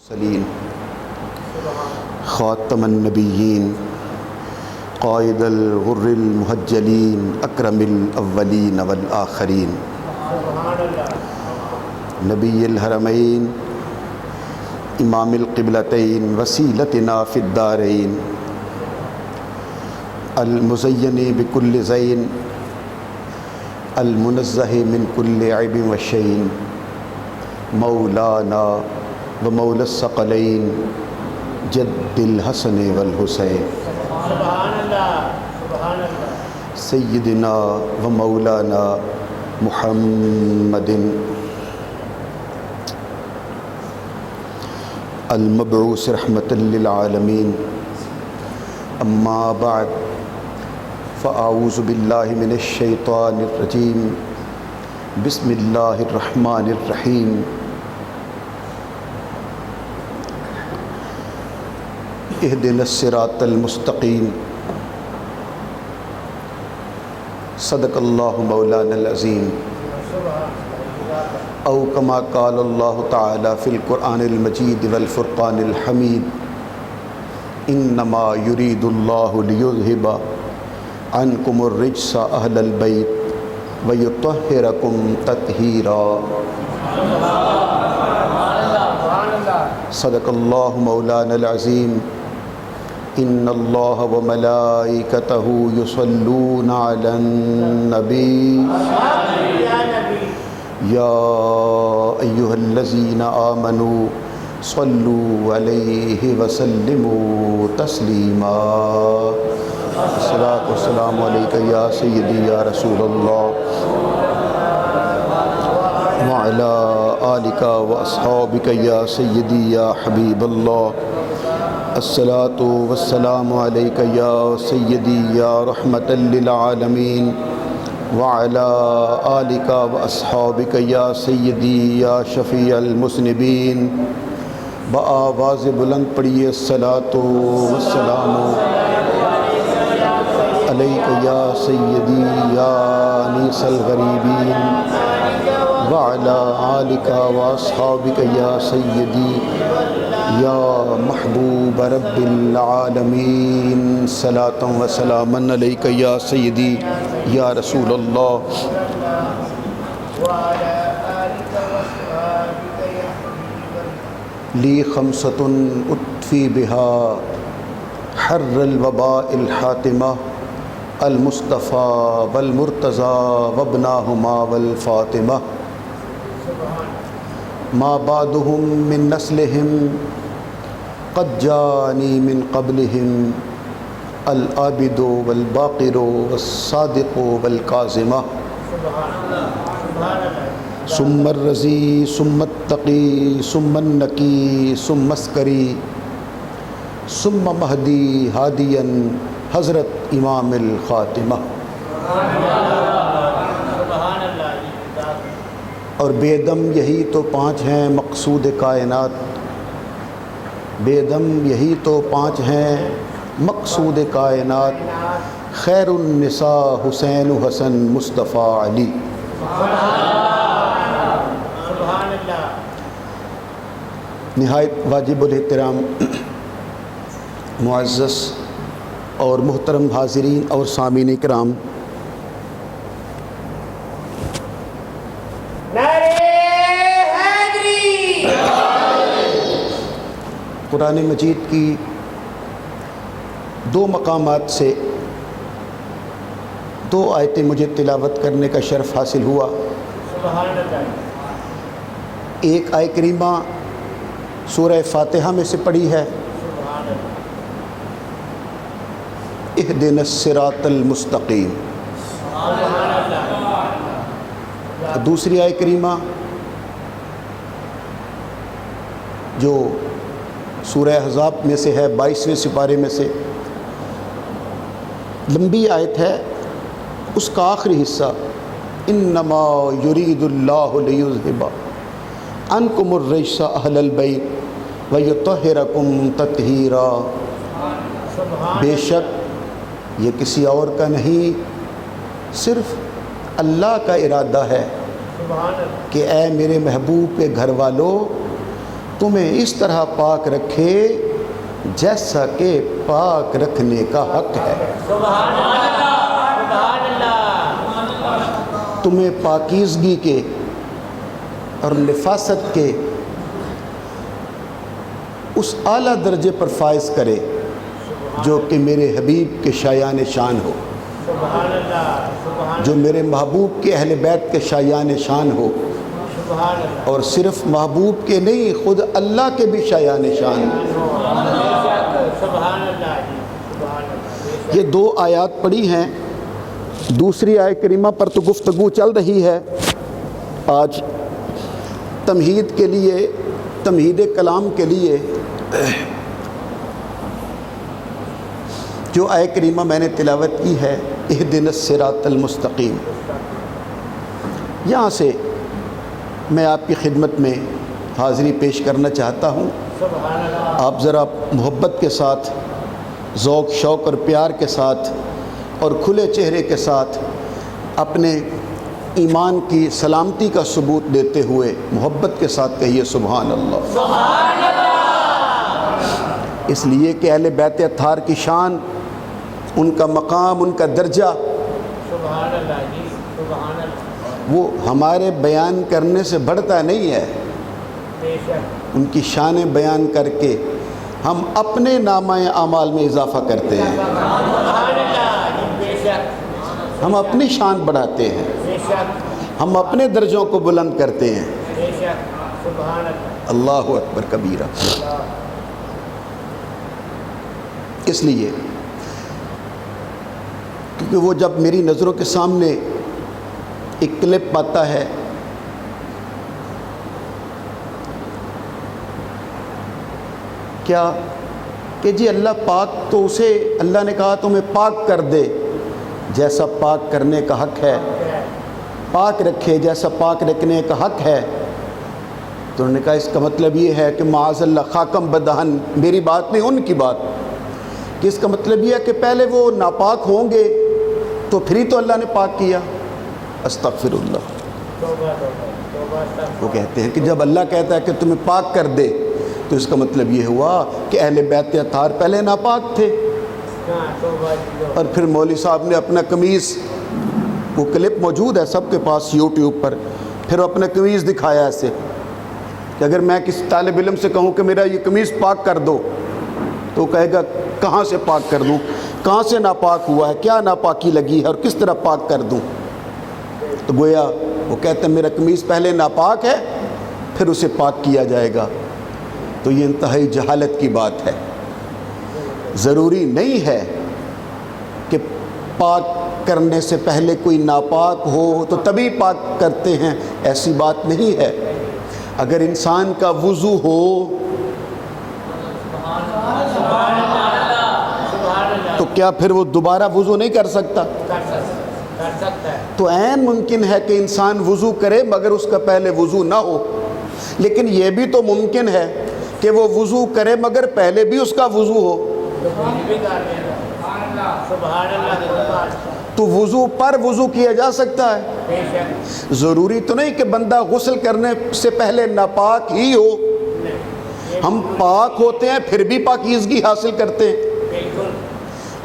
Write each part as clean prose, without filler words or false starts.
سلیم خاتم النبیین قائد الغر المحجلین اکرم الاولین والآخرین نبی الحرمین امام القبلتین وسیلتنا فی الدارین المزین بکل زین المنزہ من کل عیب وشین مولانا و مولا الثقلین جد الحسن والحسین سیدنا و مولانا محمد المبعوث رحمۃ للعالمین اما بعد فاعوذ باللہ من الشیطان الرجیم بسم اللہ الرحمن الرحیم اہدنا الصراط المستقیم صدق اللہ مولانا العظیم او کما قال اللہ تعالی فی القرآن المجید والفرقان الحمید انما یرید اللہ لیذہب عنکم الرجس اہل البیت ویطہرکم تطہیرا صدق اللہ مولانا العظیم ان اللہ وملائکتہ یصلون علی النبی یا ایہا الذین آمنوا صلوا علیہ وسلموا تسلیما الصلاۃ والسلام علیک یا سیدی یا رسول اللہ وعلی آلک واصحابک یا سیدی یا حبیب اللہ الصلاۃ والسلام علیک یا سیدی یا رحمۃ للعالمین وعلی آلک واصحابک یا سیدی یا شفیع المذنبین بآواز بلند پڑھیے الصلاۃ والسلام علیک یا سیدی یا انیس الغریبین وعلی آلک واصحابک یا سیدی یا محبوب رب العالمین صلاۃ و سلاما علیک یا سیدی یا رسول اللہ لی خمسۃ اطفی بہا حر الوباء الحاتمہ المصطفیٰ والمرتضیٰ وابناہما والفاطمہ ما بعدهم من نسلهم قد جانی من قبلهم العابد والباقر والصادق والکاظمہ ثم الرضی ثم التقی ثم النقی ثم اسکری ثم مہدی ہادیا حضرت امام الخاتمہ اور بے دم یہی تو پانچ ہیں مقصود کائنات، بے دم یہی تو پانچ ہیں مقصود کائنات، خیر النساء حسین و حسن مصطفیٰ علی۔ نہایت واجب الاحترام معزز اور محترم حاضرین اور سامعین اکرام، قرآن مجید کی دو مقامات سے دو آیتیں مجھے تلاوت کرنے کا شرف حاصل ہوا۔ ایک آیت کریمہ سورہ فاتحہ میں سے پڑھی ہے، اہدنا الصراط المستقیم، دوسری آیت کریمہ جو سورہ احزاب میں سے ہے، 22ویں سپارے میں سے، لمبی آیت ہے، اس کا آخری حصہ انما یرید اللہ لیذہب عنکم الرجس اہل البیت ویطہرکم تطہیرا، بے شک یہ کسی اور کا نہیں، صرف اللہ کا ارادہ ہے کہ اے میرے محبوب کے گھر والوں، تمہیں اس طرح پاک رکھے جیسا کہ پاک رکھنے کا حق ہے۔ سبحان اللہ، سبحان اللہ۔ تمہیں پاکیزگی کے اور نفاست کے اس اعلیٰ درجے پر فائز کرے جو کہ میرے حبیب کے شایان شان ہو، سبحان اللہ، سبحان جو میرے محبوب کے اہل بیت کے شایان شان ہو، سبحان اللہ۔ اور صرف محبوب کے نہیں، خود اللہ کے بھی شایان شان ہو۔ سبحان اللہ جی، سبحان اللہ۔ یہ دو آیات پڑھی ہیں، دوسری آیت کریمہ پر تو گفتگو چل رہی ہے۔ آج تمہید کے لیے، تمہید کلام کے لیے جو آیت کریمہ میں نے تلاوت کی ہے، اہدنا الصراط المستقیم، یہاں سے میں آپ کی خدمت میں حاضری پیش کرنا چاہتا ہوں۔ سبحان اللہ۔ آپ ذرا محبت کے ساتھ، ذوق شوق اور پیار کے ساتھ اور کھلے چہرے کے ساتھ اپنے ایمان کی سلامتی کا ثبوت دیتے ہوئے محبت کے ساتھ کہیے سبحان اللہ۔ سبحان اللہ۔ اس لیے کہ اہل بیت اطہار کی شان، ان کا مقام، ان کا درجہ، سبحان اللہ جی، سبحان اللہ۔ وہ ہمارے بیان کرنے سے بڑھتا نہیں ہے۔ بے شک، ان کی شانیں بیان کر کے ہم اپنے نامہ اعمال میں اضافہ کرتے ہیں، سبحان اللہ جی، بے شک، ہم اپنی شان بڑھاتے ہیں، بے شک، ہم اپنے درجوں کو بلند کرتے ہیں۔ بے شک، سبحان اللہ۔ اللہ اکبر کبیرہ۔ اس لیے کیونکہ وہ جب میری نظروں کے سامنے ایک کلپ آتا ہے، کیا کہ جی اللہ پاک تو اسے، اللہ نے کہا تمہیں پاک کر دے جیسا پاک کرنے کا حق ہے، پاک رکھے جیسا پاک رکھنے کا حق ہے، تو انہوں نے کہا اس کا مطلب یہ ہے کہ معاذ اللہ خاکم بدہن، میری بات نہیں ان کی بات، کہ اس کا مطلب یہ ہے کہ پہلے وہ ناپاک ہوں گے تو پھر ہی تو اللہ نے پاک کیا۔ استغفر اللہ۔ توبہ توبہ توبہ، استغفر۔ وہ کہتے ہیں کہ جب اللہ کہتا ہے کہ تمہیں پاک کر دے تو اس کا مطلب یہ ہوا کہ اہل بیت اطہار پہلے ناپاک تھے، ہاں، توبہ جی، توبہ۔ اور پھر مولوی صاحب نے اپنا قمیص، وہ کلپ موجود ہے سب کے پاس یوٹیوب پر، پھر وہ اپنا قمیص دکھایا ایسے کہ اگر میں کسی طالب علم سے کہوں کہ میرا یہ قمیص پاک کر دو تو وہ کہے گا کہاں سے پاک کر دوں، کہاں سے ناپاک ہوا ہے، کیا ناپاکی لگی ہے اور کس طرح پاک کر دوں؟ تو گویا وہ کہتے ہیں میرا قمیص پہلے ناپاک ہے پھر اسے پاک کیا جائے گا۔ تو یہ انتہائی جہالت کی بات ہے۔ ضروری نہیں ہے کہ پاک کرنے سے پہلے کوئی ناپاک ہو تو تبھی پاک کرتے ہیں، ایسی بات نہیں ہے۔ اگر انسان کا وضو ہو تو کیا پھر وہ دوبارہ وضو نہیں کر سکتا؟ کر سکتا ہے۔ تو عین ممکن ہے کہ انسان وضو کرے مگر اس کا پہلے وضو نہ ہو، لیکن یہ بھی تو ممکن ہے کہ وہ وضو کرے مگر پہلے بھی اس کا وضو ہو، سبحان اللہ۔ تو وضو پر وضو کیا جا سکتا ہے۔ بے شک، ضروری تو نہیں کہ بندہ غسل کرنے سے پہلے ناپاک ہی ہو، ہم پاک ہوتے ہیں پھر بھی پاکیزگی حاصل کرتے ہیں، بالکل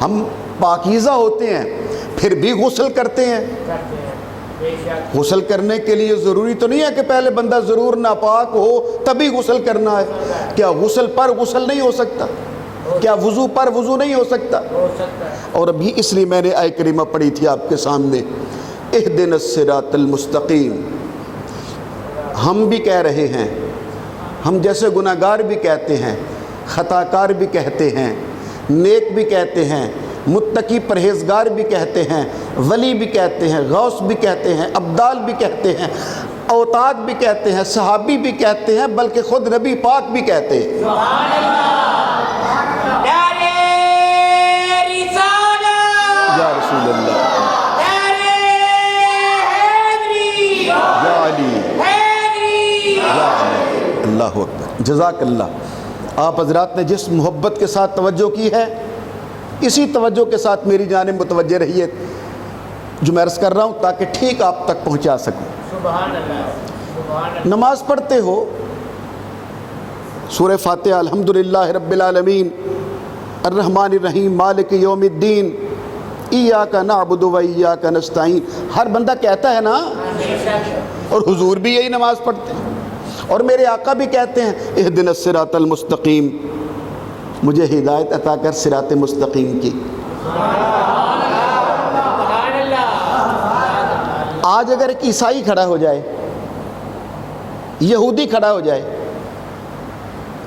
ہم پاکیزہ ہوتے ہیں پھر بھی غسل کرتے ہیں۔ کرتے ہیں، بے شک، غسل کرنے کے لیے ضروری تو نہیں ہے کہ پہلے بندہ ضرور ناپاک ہو تبھی غسل کرنا ہے۔ کیا غسل پر غسل نہیں ہو سکتا؟ کیا وضو پر وضو نہیں ہو سکتا؟ ہو سکتا ہے۔ اور ابھی اس لیے میں نے آیت کریمہ پڑھی تھی آپ کے سامنے، اہدنا الصراط المستقیم۔ ہم بھی کہہ رہے ہیں، ہم جیسے گناہگار بھی کہتے ہیں، خطا کار بھی کہتے ہیں، نیک بھی کہتے ہیں، متقی پرہیزگار بھی کہتے ہیں، ولی بھی کہتے ہیں، غوث بھی کہتے ہیں، ابدال بھی کہتے ہیں، اوتاد بھی کہتے ہیں، صحابی بھی کہتے ہیں، بلکہ خود نبی پاک بھی کہتے ہیں۔ سبحان اللہ، نعرہ رسالت، یا رسول اللہ، نعرہ حیدری، یا علی، حیدری۔ یا علی۔ اللہ اکبر، جزاک اللہ۔ آپ حضرات نے جس محبت کے ساتھ توجہ کی ہے، اسی توجہ کے ساتھ میری جانب متوجہ رہیے جو میں عرض کر رہا ہوں، تاکہ ٹھیک آپ تک پہنچا سکوں۔ سبحان اللہ، سبحان اللہ۔ نماز پڑھتے ہو سورہ فاتحہ الحمدللہ رب العالمین الرحمن الرحیم مالک یوم الدین ایاک نعبد و ایاک نستعین، ہر بندہ کہتا ہے نا، اور حضور بھی یہی نماز پڑھتے ہیں، اور میرے آقا بھی کہتے ہیں اہدنا الصراط المستقیم، مجھے ہدایت عطا کر صراط مستقیم کی۔ آج اگر ایک عیسائی کھڑا ہو جائے، یہودی کھڑا ہو جائے،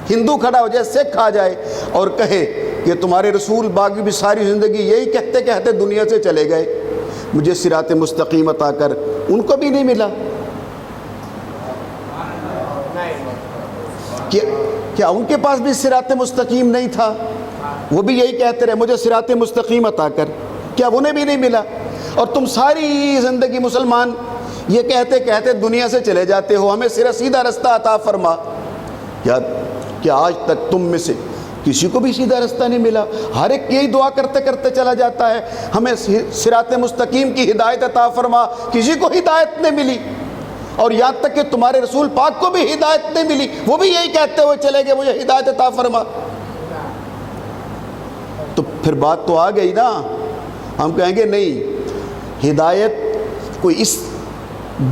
ہندو کھڑا ہو جائے، سکھ آ جائے اور کہے کہ تمہارے رسول باقی بھی ساری زندگی یہی کہتے کہتے دنیا سے چلے گئے، مجھے صراط مستقیم عطا کر، ان کو بھی نہیں ملا، کیا ان کے پاس بھی صراط مستقیم نہیں تھا؟ وہ بھی یہی کہتے رہے مجھے صراط مستقیم عطا کر، کیا انہیں بھی نہیں ملا؟ اور تم ساری زندگی مسلمان یہ کہتے کہتے دنیا سے چلے جاتے ہو، ہمیں سیدھا رستہ عطا فرما۔ کیا آج تک تم میں سے کسی کو بھی سیدھا رستہ نہیں ملا؟ ہر ایک یہی دعا کرتے کرتے چلا جاتا ہے ہمیں صراط مستقیم کی ہدایت عطا فرما، کسی کو ہدایت نہیں ملی، اور یہاں تک کہ تمہارے رسول پاک کو بھی ہدایت نہیں ملی، وہ بھی یہی کہتے ہوئے چلے گئے مجھے ہدایت عطا فرما۔ تو پھر بات تو آ گئی نا، ہم کہیں گے نہیں، ہدایت کوئی اس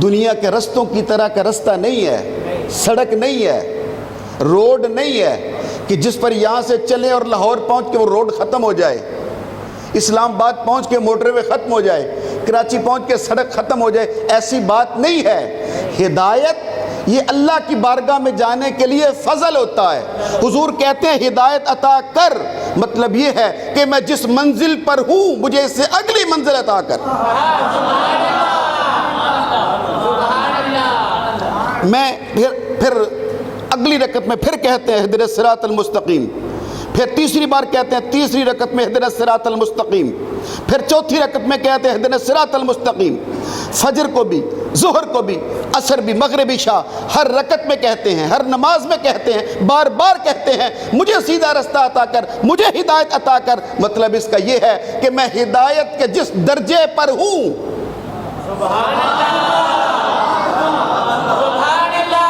دنیا کے رستوں کی طرح کا رستہ نہیں ہے، سڑک نہیں ہے، روڈ نہیں ہے کہ جس پر یہاں سے چلیں اور لاہور پہنچ کے وہ روڈ ختم ہو جائے، اسلام آباد پہنچ کے موٹر وے ختم ہو جائے، کراچی پہنچ کے سڑک ختم ہو جائے، ایسی بات نہیں ہے۔ ہدایت یہ اللہ کی بارگاہ میں جانے کے لیے فضل ہوتا ہے۔ حضور کہتے ہیں ہدایت عطا کر، مطلب یہ ہے کہ میں جس منزل پر ہوں مجھے اس سے اگلی منزل عطا کر۔ میں پھر اگلی رکعت میں پھر کہتے ہیں اہدنا الصراط المستقیم، پھر تیسری بار کہتے ہیں تیسری رکعت میں اہدنا الصراط المستقیم، پھر چوتھی رکعت میں کہتے ہیں اہدنا الصراط المستقیم، فجر کو بھی، ظہر کو بھی، عصر بھی، مغرب عشاء، ہر رکعت میں کہتے ہیں، ہر نماز میں کہتے ہیں، بار بار کہتے ہیں مجھے سیدھا رستہ عطا کر، مجھے ہدایت عطا کر۔ مطلب اس کا یہ ہے کہ میں ہدایت کے جس درجے پر ہوں، سبحان اللہ، سبحان اللہ،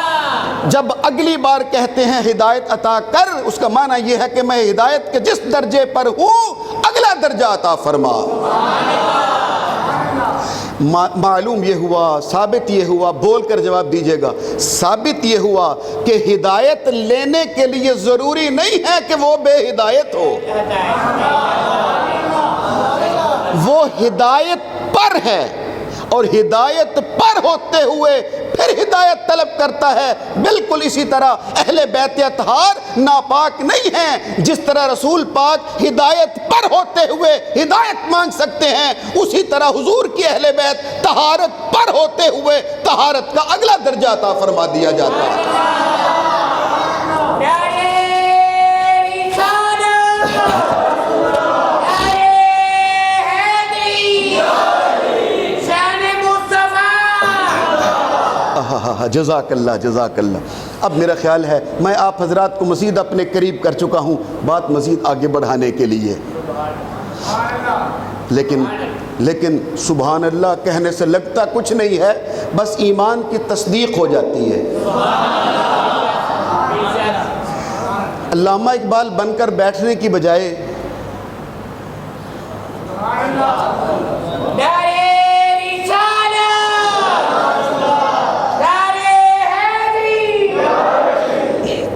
جب اگلی بار کہتے ہیں ہدایت عطا کر، اس کا معنی یہ ہے کہ میں ہدایت کے جس درجے پر ہوں اگلا درجہ عطا فرما۔ معلوم یہ ہوا، ثابت یہ ہوا، بول کر جواب دیجئے گا، ثابت یہ ہوا کہ ہدایت لینے کے لیے ضروری نہیں ہے کہ وہ بے ہدایت ہو، وہ ہدایت پر ہے، اور ہدایت پر ہوتے ہوئے پھر ہدایت طلب کرتا ہے۔ بالکل اسی طرح اہل بیت اطہار ناپاک نہیں ہیں، جس طرح رسول پاک ہدایت پر ہوتے ہوئے ہدایت مانگ سکتے ہیں، اسی طرح حضور کی اہل بیت طہارت پر ہوتے ہوئے طہارت کا اگلا درجہ عطا فرما دیا جاتا ہے۔ جزاک اللہ، جزاک اللہ۔ اب میرا خیال ہے میں آپ حضرات کو مزید اپنے قریب کر چکا ہوں، بات مزید آگے بڑھانے کے لیے، لیکن سبحان اللہ کہنے سے لگتا کچھ نہیں ہے، بس ایمان کی تصدیق ہو جاتی ہے۔ علامہ اقبال بن کر بیٹھنے کی بجائے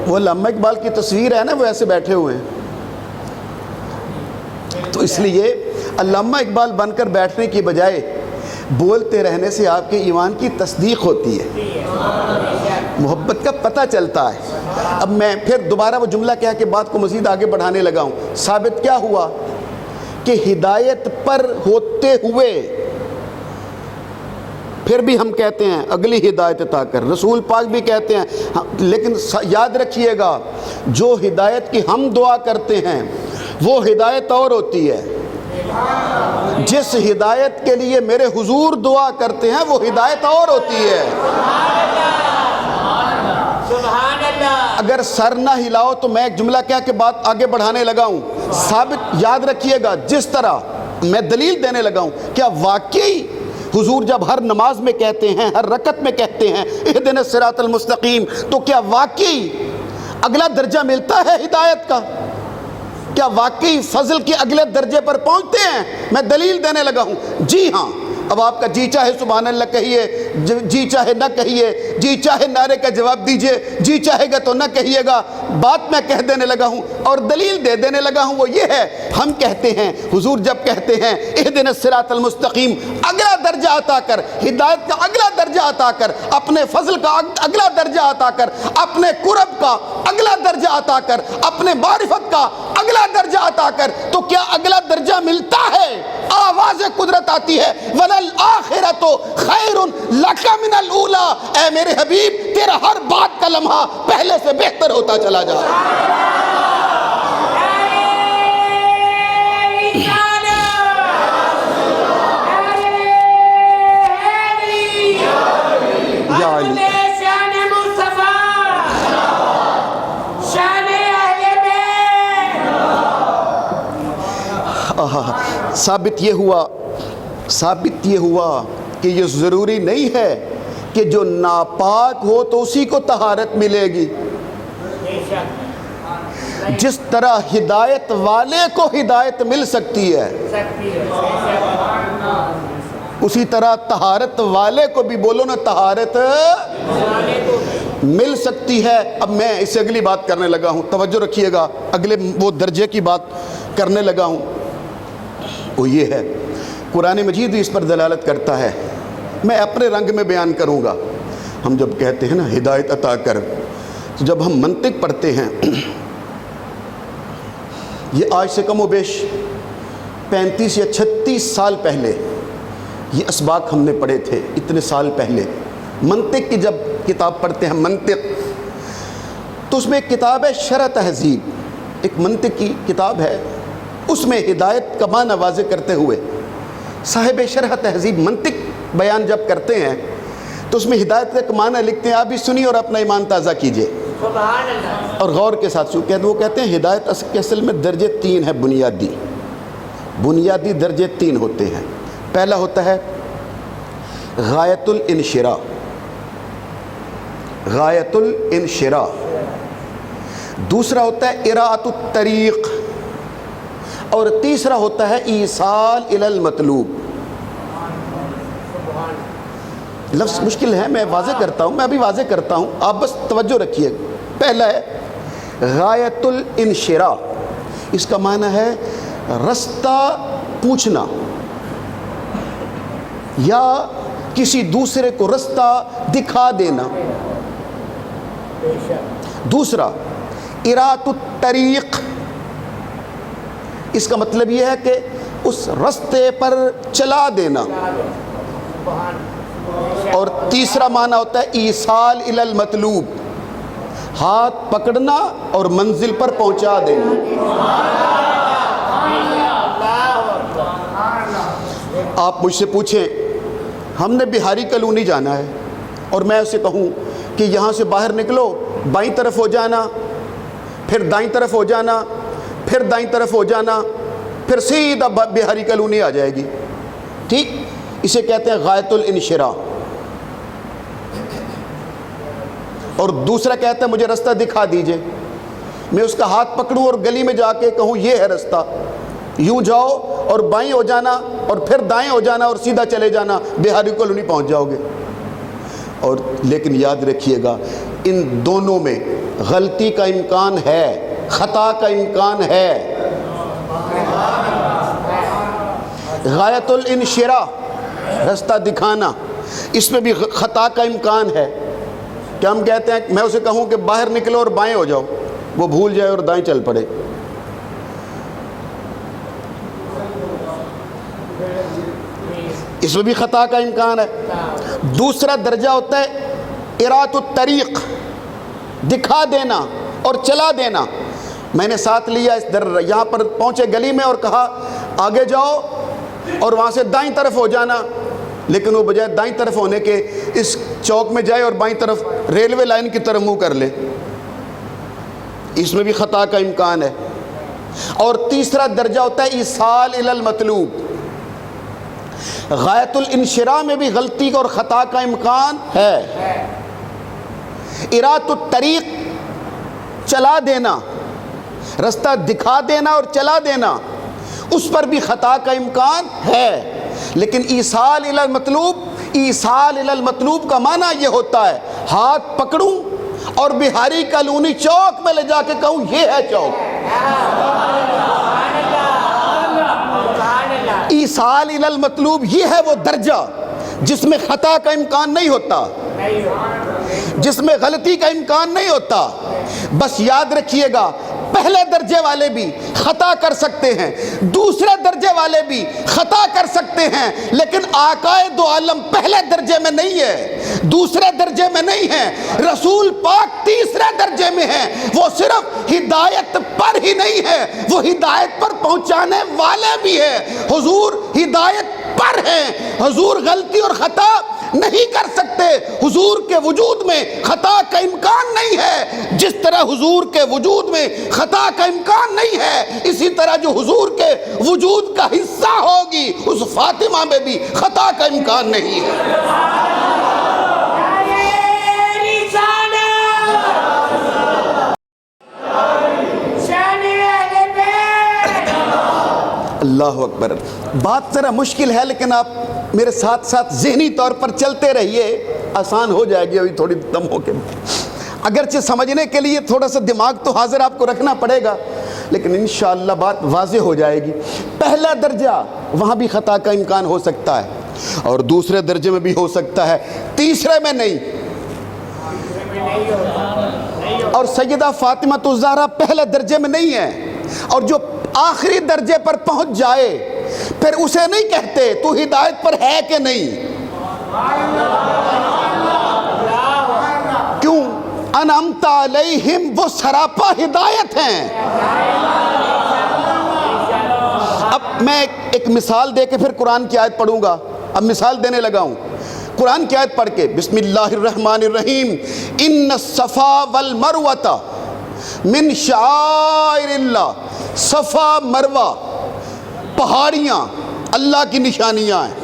وہ علامہ اقبال کی تصویر ہے نا، وہ ایسے بیٹھے ہوئے ہیں، تو اس لیے علامہ اقبال بن کر بیٹھنے کی بجائے بولتے رہنے سے آپ کے ایمان کی تصدیق ہوتی ہے، محبت کا پتہ چلتا ہے۔ اب میں پھر دوبارہ وہ جملہ کہا کہ بات کو مزید آگے بڑھانے لگا ہوں۔ ثابت کیا ہوا کہ ہدایت پر ہوتے ہوئے پھر بھی ہم کہتے ہیں اگلی ہدایت عطا کر، رسول پاک بھی کہتے ہیں، لیکن یاد رکھیے گا جو ہدایت کی ہم دعا کرتے ہیں وہ ہدایت اور ہوتی ہے، جس ہدایت کے لیے میرے حضور دعا کرتے ہیں وہ ہدایت اور ہوتی ہے۔ اگر سر نہ ہلاؤ تو میں ایک جملہ کہہ کے بات آگے بڑھانے لگا ہوں۔ ثابت یاد رکھیے گا، جس طرح میں دلیل دینے لگا ہوں، کیا واقعی حضور جب ہر نماز میں کہتے ہیں، ہر رکعت میں کہتے ہیں اہدنا الصراط المستقیم، تو کیا واقعی اگلا درجہ ملتا ہے ہدایت کا؟ کیا واقعی فضل کے اگلے درجے پر پہنچتے ہیں؟ میں دلیل دینے لگا ہوں۔ جی ہاں۔ اب آپ کا جی چاہے سبحان اللہ کہیے، جی چاہے نہ کہیے، جی چاہے نعرے کا جواب دیجئے، جی چاہے گا تو نہ کہیے گا، بات میں کہہ دینے لگا ہوں اور دلیل دے دینے لگا ہوں۔ وہ یہ ہے، ہم کہتے ہیں، حضور جب کہتے ہیں اہدنا الصراط المستقیم، اگلا درجہ عطا کر، ہدایت کا اگلا درجہ عطا کر، اپنے فضل کا اگلا درجہ عطا کر، اپنے قرب کا اگلا درجہ عطا کر، اپنے معرفت کا اگلا درجہ عطا کر، تو کیا اگلا درجہ ملتا ہے؟ آواز قدرت آتی ہے، وَلَلْآخِرَةُ خَيْرٌ لَكَ مِنَ الْأُولَىٰ۔ اے میرے حبیب، تیرا ہر بات کا لمحہ پہلے سے بہتر ہوتا چلا جا۔ یا علی ثابت یہ ہوا کہ یہ ضروری نہیں ہے کہ جو ناپاک ہو تو اسی کو طہارت ملے گی۔ جس طرح ہدایت والے کو ہدایت مل سکتی ہے، اسی طرح طہارت والے کو بھی بولو نا، طہارت مل سکتی ہے۔ اب میں اس سے اگلی بات کرنے لگا ہوں، توجہ رکھیے گا، اگلے وہ درجے کی بات کرنے لگا ہوں۔ وہ یہ ہے، قرآن مجید اس پر دلالت کرتا ہے، میں اپنے رنگ میں بیان کروں گا۔ ہم جب کہتے ہیں نا ہدایت عطا کر، تو جب ہم منطق پڑھتے ہیں، یہ آج سے کم و بیش 35 یا 36 سال پہلے یہ اسباق ہم نے پڑھے تھے، اتنے سال پہلے۔ منطق کی جب کتاب پڑھتے ہیں، منطق، تو اس میں ایک کتاب ہے شرح تہذیب، ایک منطق کی کتاب ہے، اس میں ہدایت کا معنی واضح کرتے ہوئے صاحب شرح تہذیب منطق بیان جب کرتے ہیں تو اس میں ہدایت کا معنی لکھتے ہیں، آپ بھی سنیے اور اپنا ایمان تازہ کیجئے اور غور کے ساتھ سنیے۔ وہ کہتے ہیں ہدایت کے اصل میں درجے 3 ہیں، بنیادی درجے 3 ہوتے ہیں۔ پہلا ہوتا ہے غایت الانشراح، غایت الانشراح۔ دوسرا ہوتا ہے اراءۃ الطریق، اور تیسرا ہوتا ہے ایصال الی المطلوب۔ لفظ مشکل ہے، میں واضح کرتا ہوں، میں ابھی واضح کرتا ہوں، آپ بس توجہ رکھیے۔ پہلا ہے غایت الانشراح، اس کا معنی ہے رستہ پوچھنا یا کسی دوسرے کو رستہ دکھا دینا۔ دوسرا اراءۃ الطریق، اس کا مطلب یہ ہے کہ اس رستے پر چلا دینا۔ اور تیسرا معنی ہوتا ہے ایصال الی المطلوب، ہاتھ پکڑنا اور منزل پر پہنچا دینا۔ آپ مجھ سے پوچھیں، ہم نے بہاری کالونی جانا ہے اور میں اسے کہوں کہ یہاں سے باہر نکلو، بائیں طرف ہو جانا، پھر دائیں طرف ہو جانا، پھر دائیں طرف ہو جانا، پھر سیدھا بہاری کالونی آ جائے گی، ٹھیک؟ اسے کہتے ہیں غایت الانشراح۔ اور دوسرا کہتا ہے مجھے رستہ دکھا دیجئے، میں اس کا ہاتھ پکڑوں اور گلی میں جا کے کہوں یہ ہے رستہ، یوں جاؤ اور بائیں ہو جانا اور پھر دائیں ہو جانا اور سیدھا چلے جانا، بہاری کالونی پہنچ جاؤ گے۔ اور لیکن یاد رکھیے گا، ان دونوں میں غلطی کا امکان ہے، خطا کا امکان ہے۔ غایت الانشراح، رستہ دکھانا، اس میں بھی خطا کا امکان ہے۔ کیا ہم کہتے ہیں میں اسے کہوں کہ باہر نکلو اور بائیں ہو جاؤ، وہ بھول جائے اور دائیں چل پڑے۔ اس میں بھی خطا کا امکان ہے۔ دوسرا درجہ ہوتا ہے اراءۃ الطریق، دکھا دینا اور چلا دینا۔ میں نے ساتھ لیا یہاں پر پہنچے گلی میں اور کہا آگے جاؤ اور وہاں سے دائیں طرف ہو جانا، لیکن وہ بجائے دائیں طرف ہونے کے اس چوک میں جائے اور بائیں طرف ریلوے لائن کی طرف منہ کر لے، اس میں بھی خطا کا امکان ہے۔ اور تیسرا درجہ ہوتا ہے ایصال الی المطلوب۔ غایت الانشراح میں بھی غلطی اور خطا کا امکان ہے۔ اراءۃ الطریق چلا دینا، رستہ دکھا دینا اور چلا دینا، اس پر بھی خطا کا امکان ہے۔ لیکن ایصال الی المطلوب، ایصال الی المطلوب کا معنی یہ ہوتا ہے ہاتھ پکڑوں اور بہاری کالونی چوک میں لے جا کے کہوں یہ ہے چوک۔ ایصال الی المطلوب یہ ہے وہ درجہ جس میں خطا کا امکان نہیں ہوتا، جس میں غلطی کا امکان نہیں ہوتا۔ بس یاد رکھیے گا پہلے درجے والے بھی خطا کر سکتے ہیں، دوسرے درجے والے بھی خطا کر سکتے ہیں، لیکن آقا دو عالم پہلے درجے میں نہیں ہے، دوسرے درجے میں نہیں ہے، رسول پاک تیسرے درجے میں ہے۔ وہ صرف ہدایت پر ہی نہیں ہے، وہ ہدایت پر پہنچانے والے بھی ہیں۔ حضور ہدایت پر ہیں، حضور غلطی اور خطا نہیں کر سکتے، حضور کے وجود میں خطا کا امکان نہیں ہے۔ جس طرح حضور کے وجود میں خطا کا امکان نہیں ہے، اسی طرح جو حضور کے وجود کا حصہ ہوگی اس فاطمہ میں بھی خطا کا امکان نہیں ہے۔ اللہ اکبر۔ بات ذرا مشکل ہے لیکن آپ میرے ساتھ ساتھ ذہنی طور پر چلتے رہیے، آسان ہو جائے گی ابھی تھوڑی دم ہو کے۔ اگرچہ سمجھنے کے لیے تھوڑا سا دماغ تو حاضر آپ کو رکھنا پڑے گا، لیکن انشاءاللہ بات واضح ہو جائے گی۔ پہلا درجہ وہاں بھی خطا کا امکان ہو سکتا ہے اور دوسرے درجے میں بھی ہو سکتا ہے، تیسرے میں نہیں۔ اور سیدہ فاطمہ الزہرا پہلے درجے میں نہیں ہے، اور جو آخری درجے پر پہنچ جائے پھر اسے نہیں کہتے تو ہدایت پر ہے کہ نہیں۔ کیوں؟ انعمت علیہم، وہ سراپا ہدایت ہیں۔ اب میں ایک مثال دے کے پھر قرآن کی آیت پڑھوں گا۔ اب مثال دینے لگا ہوں، قرآن کی آیت پڑھ کے، بسم اللہ الرحمن الرحیم، ان الصفا والمروہ من شعائر اللہ۔ صفا مروہ پہاڑیاں اللہ کی نشانیاں ہیں۔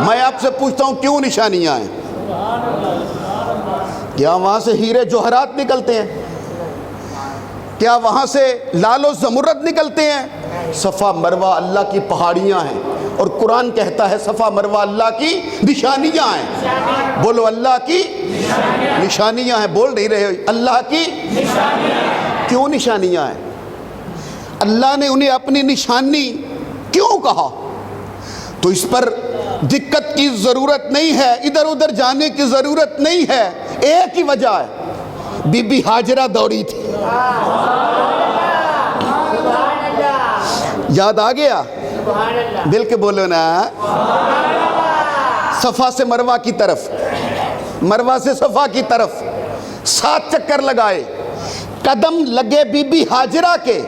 میں آپ سے پوچھتا ہوں کیوں نشانیاں ہیں؟ کیا وہاں سے ہیرے جوہرات نکلتے ہیں؟ کیا وہاں سے لال و زمرد نکلتے ہیں؟ صفا مروہ اللہ کی پہاڑیاں ہیں، اور قرآن کہتا ہے صفا مروہ اللہ کی نشانیاں ہیں۔ بولو اللہ کی نشانیاں ہیں، بول نہیں رہے ہو؟ اللہ کی کیوں نشانیاں ہیں؟ اللہ نے انہیں اپنی نشانی کیوں کہا؟ تو اس پر دقت کی ضرورت نہیں ہے، ادھر ادھر جانے کی ضرورت نہیں ہے، ایک ہی وجہ ہے، بی بی ہاجرہ دوڑی تھی۔ یاد آ گیا؟ مل کے بولو نا، صفا سے مروہ کی طرف، مروہ سے صفا کی طرف 7 چکر لگائے، قدم لگے بی بی ہاجرہ کے،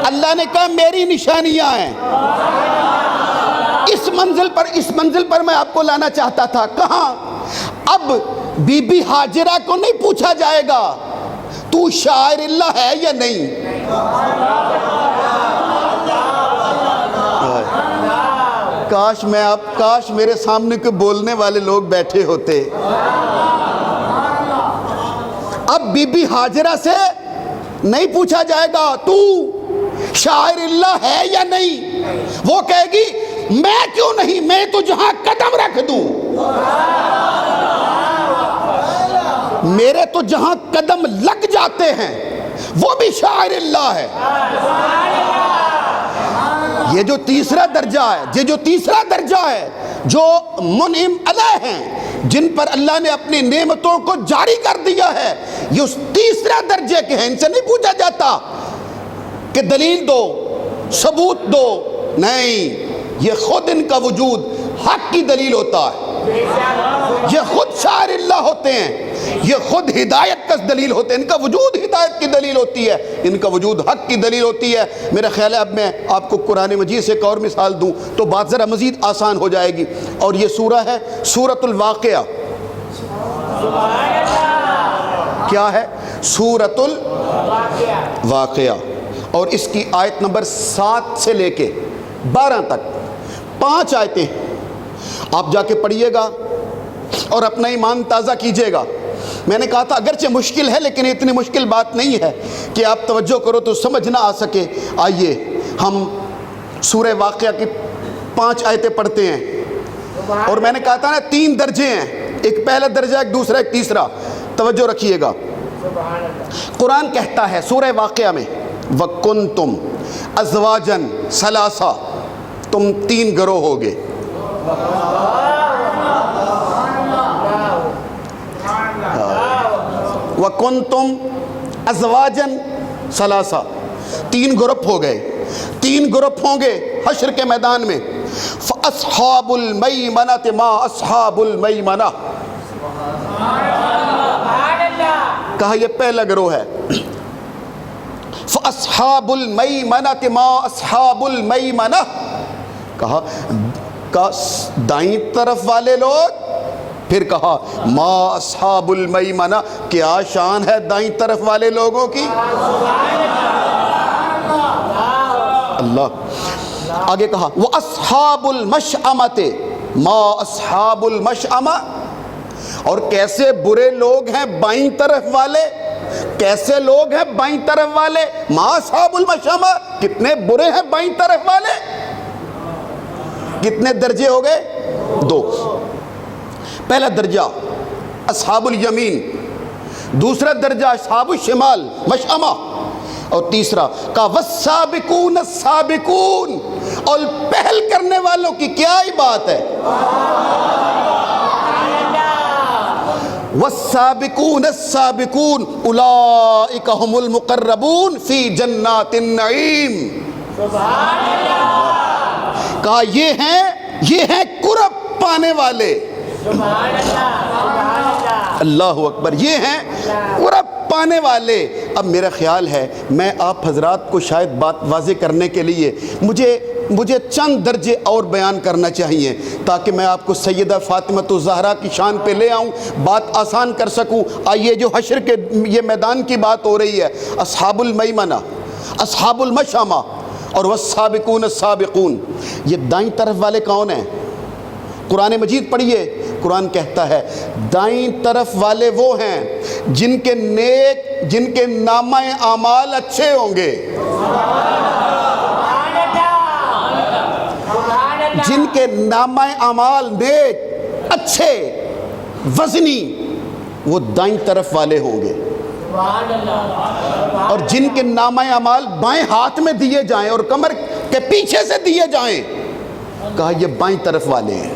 اللہ نے کہا میری نشانیاں ہیں۔ اس منزل پر میں آپ کو لانا چاہتا تھا۔ کہاں؟ اب بی بی ہاجرہ کو نہیں پوچھا جائے گا تو شاعر اللہ ہے یا نہیں، کاش میرے سامنے کے بولنے والے لوگ بیٹھے ہوتے۔ اب بی بی ہاجرہ سے نہیں پوچھا جائے گا تو شاعر اللہ ہے یا نہیں، وہ کہے گی میں کیوں نہیں، میں تو جہاں قدم رکھ دوں، میرے تو جہاں قدم لگ جاتے ہیں وہ بھی شاعر اللہ ہے۔ یہ جو تیسرا درجہ ہے، جو منعم علیہ ہیں، جن پر اللہ نے اپنی نعمتوں کو جاری کر دیا ہے، یہ اس تیسرے درجے کے ہیں۔ ان سے نہیں پوچھا جاتا کہ دلیل دو، ثبوت دو، نہیں، یہ خود ان کا وجود حق کی دلیل ہوتا ہے، یہ خود شاعر اللہ ہوتے ہیں، یہ خود ہدایت کا دلیل ہوتے ہیں، ان کا وجود ہدایت کی دلیل ہوتی ہے، ان کا وجود حق کی دلیل ہوتی ہے۔ میرا خیال ہے اب میں آپ کو قرآن مجید سے ایک اور مثال دوں تو بات ذرا مزید آسان ہو جائے گی، اور یہ سورہ ہے سورۃ الواقعہ۔ کیا ہے؟ سورۃ الواقعہ، اور اس کی آیت نمبر 7 سے لے کے 12 تک 5 آیتیں آپ جا کے پڑھیے گا اور اپنا ایمان تازہ کیجئے گا۔ میں نے کہا تھا اگرچہ مشکل ہے لیکن اتنی مشکل بات نہیں ہے کہ آپ توجہ کرو تو سمجھ نہ آ سکے۔ آئیے ہم سورہ واقعہ کی 5 آیتیں پڑھتے ہیں، اور میں نے کہا تھا نا 3 درجے ہیں، ایک پہلا درجہ، ایک دوسرا، ایک تیسرا۔ توجہ رکھیے گا، قرآن کہتا ہے سورہ واقعہ میں وَكُنْتُمْ أَزْوَاجًا ثَلَاثَةً، تم 3 گروہ ہوگے۔ وَكُنْتُمْ أَزْوَاجًا ثَلَاثَةً، 3 گروپ ہو گئے، 3 گروپ ہوں گے حشر کے میدان میں۔ فَأَصْحَابُ الْمَيْمَنَةِ مَا أَصْحَابُ الْمَيْمَنَةِ، کہا یہ پہلا گروہ ہے۔ فَأَصْحَابُ الْمَيْمَنَةِ مَا أَصْحَابُ الْمَيْمَنَةِ، کہا دائیں طرف والے لوگ، پھر کہا ما اصحاب المیمنہ، کیا شان ہے دائیں طرف والے لوگوں کی۔ اللہ آگے کہا وَأَصْحَابُ الْمَشْأَمَةِ مَا أَصْحَابُ الْمَشْأَمَةِ، اور کیسے برے لوگ ہیں بائیں طرف والے، کیسے لوگ ہیں بائیں طرف والے۔ ما أصحاب الْمَشْأَمَةِ، کتنے برے ہیں بائیں طرف والے۔ کتنے درجے ہو گئے؟ 2۔ پہلا درجہ اصحاب الیمین، دوسرا درجہ اصحاب الشمال مشأمہ، اور تیسرا کا والسابقون السابقون، اور پہل کرنے والوں کی کیا ہی بات ہے۔ والسابقون السابقون اولئک هم المقربون فی جنات النعیم، کہا یہ ہیں قرب پانے والے۔ اللہ اکبر، یہ ہیں قرب پانے والے۔ اب میرا خیال ہے میں آپ حضرات کو شاید بات واضح کرنے کے لیے مجھے چند درجے اور بیان کرنا چاہیے تاکہ میں آپ کو سیدہ فاطمہ الزہرا کی شان پہ لے آؤں، بات آسان کر سکوں۔ آئیے جو حشر کے یہ میدان کی بات ہو رہی ہے، اصحاب المیمنہ، اصحاب المشأمہ اور والسابقون السابقون، یہ دائیں طرف والے کون ہیں؟ قرآن مجید پڑھیے، قرآن کہتا ہے دائیں طرف والے وہ ہیں جن کے نامہ اعمال اچھے ہوں گے، جن کے نامہ اعمال نیک اچھے وزنی، وہ دائیں طرف والے ہوں گے۔ اور جن کے نامہ اعمال بائیں ہاتھ میں دیے جائیں اور کمر کے پیچھے سے دیے جائیں، کہا یہ بائیں طرف والے ہیں۔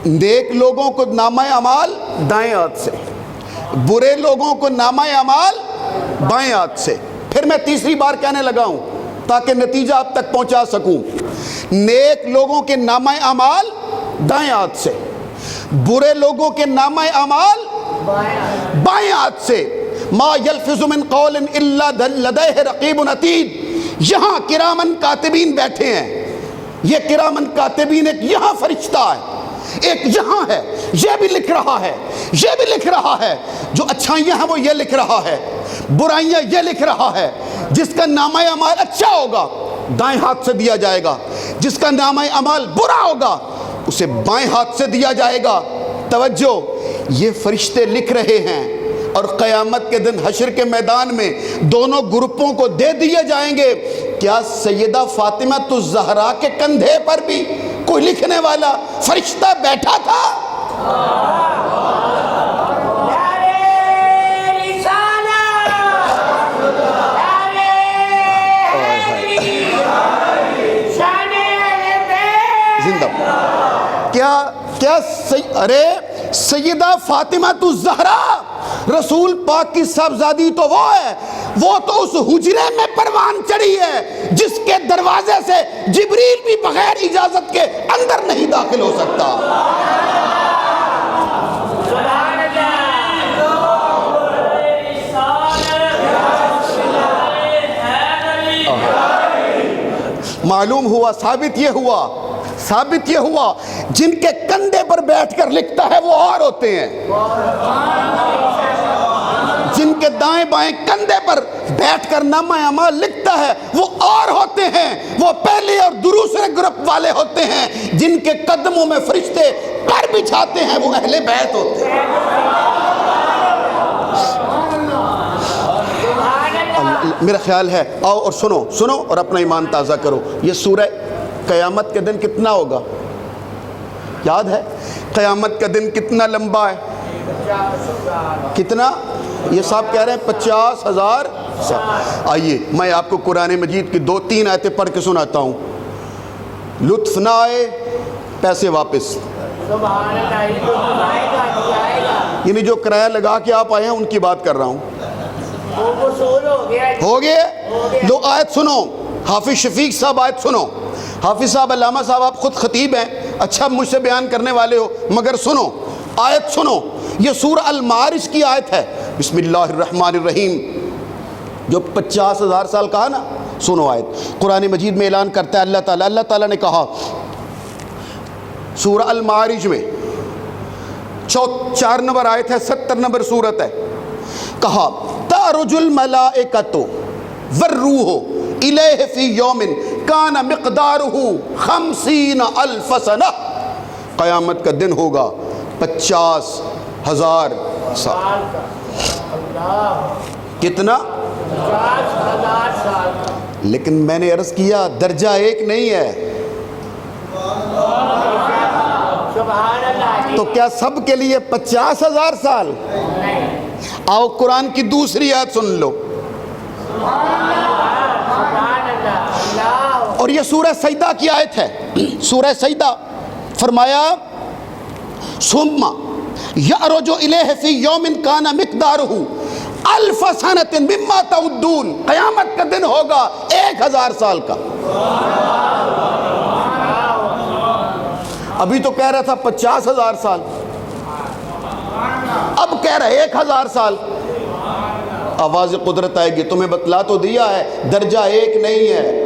نیک لوگوں کو نامہ اعمال دائیں ہاتھ سے، برے لوگوں کو نامہ اعمال بائیں ہاتھ سے۔ پھر میں تیسری بار کہنے لگا ہوں تاکہ نتیجہ آپ تک پہنچا سکوں۔ نیک لوگوں کے نامہ اعمال دائیں ہاتھ سے، برے لوگوں کے نامہ اعمال بائیں ہاتھ سے۔ ما یلفظ من قول الا لدیہ رقیب عتید، یہاں کرامن کاتبین بیٹھے ہیں۔ یہ کرامن کاتبین ایک یہاں فرشتہ ہے، ایک یہاں ہے، یہ بھی لکھ رہا ہے، یہ بھی لکھ رہا ہے۔ جو اچھائیاں ہیں وہ یہ لکھ رہا ہے، برائیاں یہ لکھ رہا ہے۔ جس کا نامہ اعمال اچھا ہوگا دائیں ہاتھ سے دیا جائے گا، جس کا نامہ اعمال برا ہوگا اسے بائیں ہاتھ سے دیا جائے گا۔ توجہ، یہ فرشتے لکھ رہے ہیں اور قیامت کے دن حشر کے میدان میں دونوں گروپوں کو دے دیے جائیں گے۔ کیا سیدہ فاطمہ الزہرا کے کندھے پر بھی کوئی لکھنے والا فرشتہ بیٹھا تھا؟ زندہ کیا ارے سیدہ فاطمہ الزہرا رسول پاک کی صاحبزادی تو وہ ہے، وہ تو اس حجرے میں پروان چڑھی ہے جس کے دروازے سے جبریل بھی بغیر اجازت کے اندر نہیں داخل ہو سکتا۔ معلوم ہوا، ثابت یہ ہوا جن کے کندھے پر بیٹھ کر لکھتا ہے وہ اور ہوتے ہیں، جن کے دائیں بائیں کندھے پر بیٹھ کر نامہ اعمال لکھتا فائدہ ہے وہ اور ہوتے ہیں، وہ پہلے اور دوسرے گروپ والے ہوتے ہیں جن کے قدموں میں فرشتے پر بچھاتے ہیں، وہ اہل بیت ہوتے ہیں۔ میرا خیال ہے آؤ اور سنو اور اپنا ایمان تازہ کرو۔ یہ سورہ قیامت کے دن کتنا ہوگا یاد ہے؟ قیامت کا دن کتنا لمبا ہے؟ کتنا؟ یہ صاحب کہہ رہے ہیں 50,000 سال۔ آئیے میں آپ کو قرآن مجید کی 2-3 آیتیں پڑھ کے سناتا ہوں، لطف نہ آئے پیسے واپس۔ یعنی جو کرایہ لگا کے آپ آئے ہیں ان کی بات کر رہا ہوں۔ ہو گئے؟ دو آیت سنو، حافظ شفیق صاحب آیت سنو۔ حافظ صاحب، علامہ صاحب آپ خود خطیب ہیں، اچھا مجھ سے بیان کرنے والے ہو، مگر سنو آیت سنو۔ یہ سورہ المعارج کی آیت ہے، بسم اللہ الرحمن الرحیم، جو 50,000 سال کہا نا، سنو آیت۔ قرآن مجید میں اعلان کرتا ہے اللہ تعالیٰ نے کہا سورہ المعارج میں 4 نمبر آیت ہے، 70 نمبر سورت ہے، کہا تعرج الملائکۃ والروح الیہ فی یوم کان مقدارہ 50,000 سنہ۔ قیامت کا دن ہوگا 50,000 سال۔ کتنا؟ 50,000 سال۔ لیکن میں نے عرض کیا درجہ ایک نہیں ہے، سبحان اللہ۔ تو کیا سب کے لیے 50,000 سال؟ آؤ قرآن کی دوسری آیت سن لو، اور یہ سورہ سجدہ کی آیت ہے، سورہ سجدہ۔ فرمایا ثم یعرج الیہ فی یوم کان مقدارہ 1000 سنۃ مما تعدون۔ قیامت کا دن ہوگا 1000 سال کا۔ ابھی تو کہہ رہا تھا 50,000 سال، اب کہہ رہا ہے 1000 سال۔ آواز قدرت آئے گی، تمہیں بتلا تو دیا ہے درجہ ایک نہیں ہے۔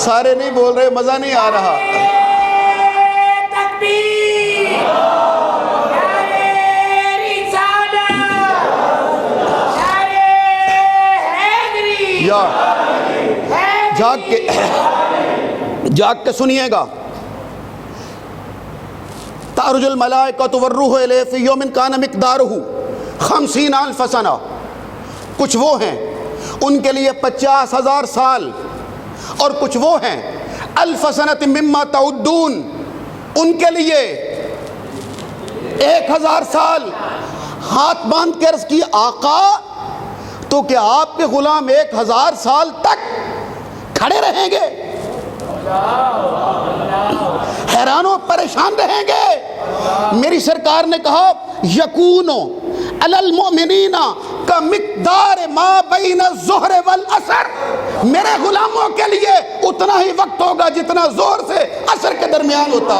سارے نہیں بول رہے، مزہ نہیں آ رہا۔ یا جاگ کے سنیے گا، تعرج الملائکۃ والروح الیہ فی یوم کان مقدارہ 50,000 سنہ۔ کچھ وہ ہیں ان کے لیے 50,000 سال، اور کچھ وہ ہیں 1000 سنۃ مما تعدون، ان کے لیے 1000 سال۔ ہاتھ باندھ کے عرض کی آقا تو کیا آپ کے غلام 1000 سال تک کھڑے رہیں گے؟ حیران و پریشان رہیں گے؟ میری سرکار نے کہا یکون علی المؤمنین کا مقدار ما بین الظہر والعصر۔ میرے غلاموں کے لیے اتنا ہی وقت ہوگا جتنا ظہر سے عصر کے درمیان ہوتا۔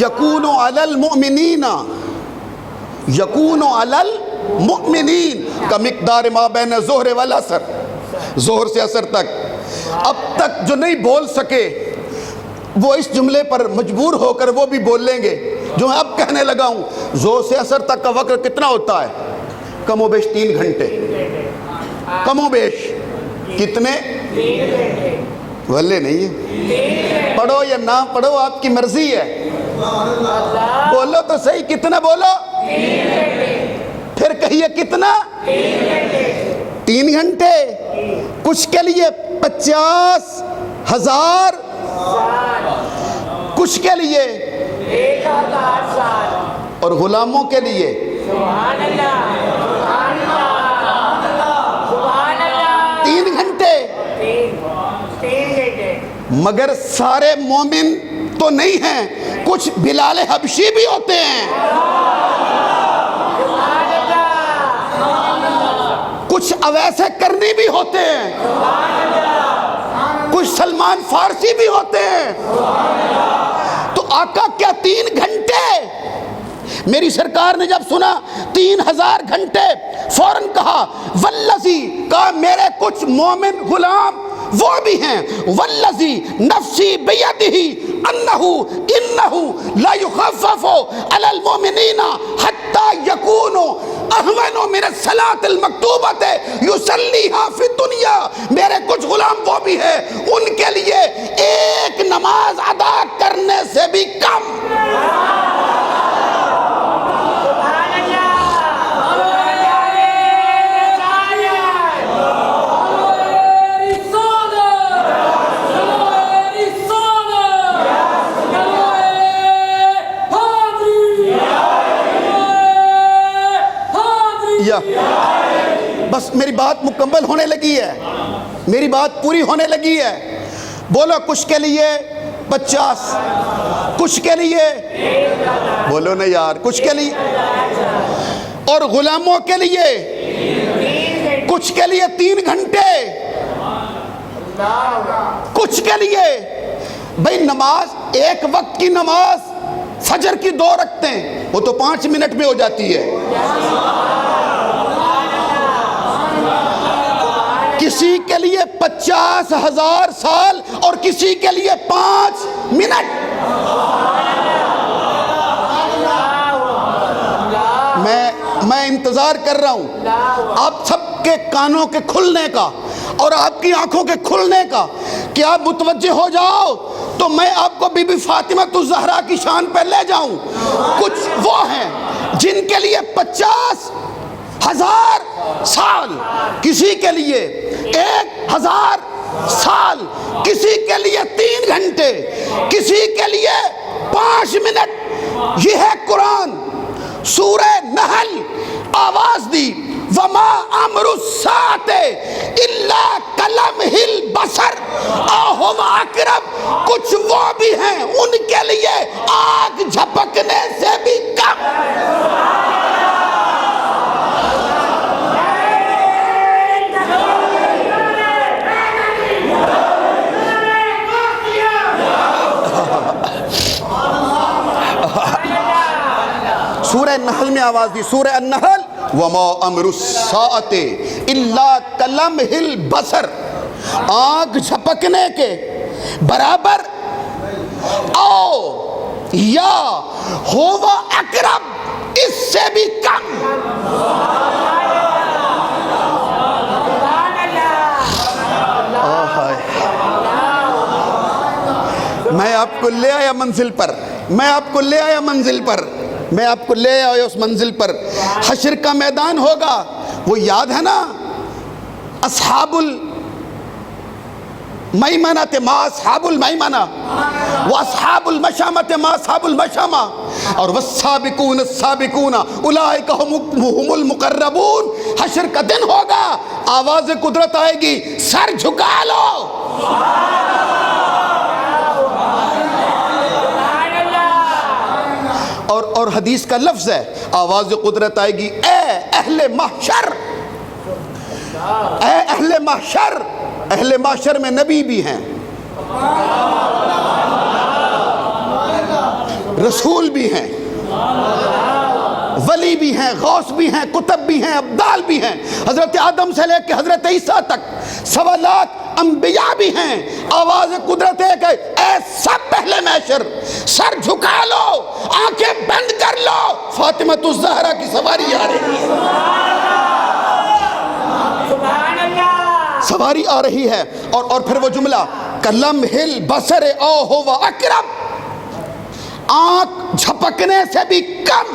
یکون علی المؤمنین، یکون علی المؤمنین کا مقدار ما بین الظہر والعصر، ظہر سے عصر تک۔ اب تک جو نہیں بول سکے وہ اس جملے پر مجبور ہو کر وہ بھی بول لیں گے جو میں اب کہنے لگا ہوں۔ ظہر سے عصر تک کا وقت کتنا ہوتا ہے؟ کم و بیش 3 گھنٹے، کم و بیش کتنے؟ ولے نہیں ہے، پڑھو یا نہ پڑھو آپ کی مرضی ہے، بولو تو صحیح، کتنا بولو؟ پھر کہیے کتنا؟ 3 گھنٹے۔ کچھ کے لیے 50,000، کچھ کے لیے 1000 سال، اور غلاموں کے لیے سبحان اللہ، سبحان اللہ، سبحان اللہ، 3 گھنٹے۔ 3 گھنٹے۔ مگر سارے مومن تو نہیں ہیں، کچھ بلال حبشی بھی ہوتے ہیں، کچھ اویس کرنی بھی ہوتے ہیں، کچھ سلمان فارسی بھی ہوتے ہیں۔ تو آقا کیا 3 گھنٹے؟ میری سرکار نے جب سنا 3000 گھنٹے، فوراً کہا والذی، کہا میرے کچھ مومن غلام وہ بھی ہیں والذی نفسی بیدہ انہ لا یخفف علی المؤمنین حتی یکونوا اہون من الصلاۃ المکتوبۃ یصلیھا فی الدنیا، میرے کچھ غلام وہ بھی ہیں ان کے لیے ایک نماز ادا کرنے سے بھی کم۔ بس میری بات مکمل ہونے لگی ہے، میری بات پوری ہونے لگی ہے۔ بولو کچھ کے لیے 50، کچھ کے لیے بولو نا یار، کچھ کے لیے، اور غلاموں کے لیے کچھ کے لیے 3 گھنٹے، کچھ کے لیے بھئی نماز ایک وقت کی نماز فجر کی 2 رکعتیں وہ تو 5 منٹ میں ہو جاتی ہے، کسی کے لیے 50,000 سال اور کسی کے لیے 5 منٹ۔ میں انتظار کر رہا ہوں آپ سب کے کانوں کے کھلنے کا اور آپ کی آنکھوں کے کھلنے کا کہ آپ متوجہ ہو جاؤ تو میں آپ کو بی بی فاطمہ الزہرا کی شان پہ لے جاؤں۔ کچھ وہ ہیں جن کے لیے 50,000 سال، کسی کے لیے 1,000 سال، کسی کے لیے 3 گھنٹے، کسی کے لیے 5 منٹ۔ یہ ہے قرآن۔ سورہ نحل آواز دی وما امر الساعۃ الا کلمح البصر او هو اقرب، کچھ وہ بھی ہیں ان کے لیے آگ جھپکنے سے بھی کم۔ سورہ نحل میں آواز دی، سورہ النحل وما امر الساعۃ الا کلمح البصر، آنکھ جھپکنے کے برابر، او یا ہوا اقرب، اس سے بھی کم۔ میں آپ کو لے آیا منزل پر، میں آپ کو لے آیا منزل پر، میں آپ کو لے آیا اس منزل پر۔ حشر کا میدان ہوگا، وہ یاد ہے نا، اصحاب المیمنہ ما اصحاب المیمنہ واصحاب المشأمہ ما اصحاب المشأمہ، اور والسابقون السابقون اولئک هم المقربون۔ حشر کا دن ہوگا، آواز قدرت آئے گی، سر جھکا لو۔ اور حدیث کا لفظ ہے، آواز قدرت آئے گی، اے اہل محشر، اے اہل محشر۔ اہل محشر میں نبی بھی ہیں، رسول بھی ہیں، ولی بھی ہیں، غوث بھی ہیں، کتب بھی ہیں، ابدال بھی ہیں، حضرت آدم سے لے کے حضرت عیسیٰ تک سوالات انبیاء بھی ہیں۔ آواز قدرت ہے کہ اے سب اہل محشر، سر جھکا لو، آنکھیں بند کر لو، فاطمہ الزہرا کی سواری آ رہی ہے، سواری آ رہی ہے۔ اور پھر وہ جملہ کلمح البصر او ہوا اقرب، آنکھ جھپکنے سے بھی کم۔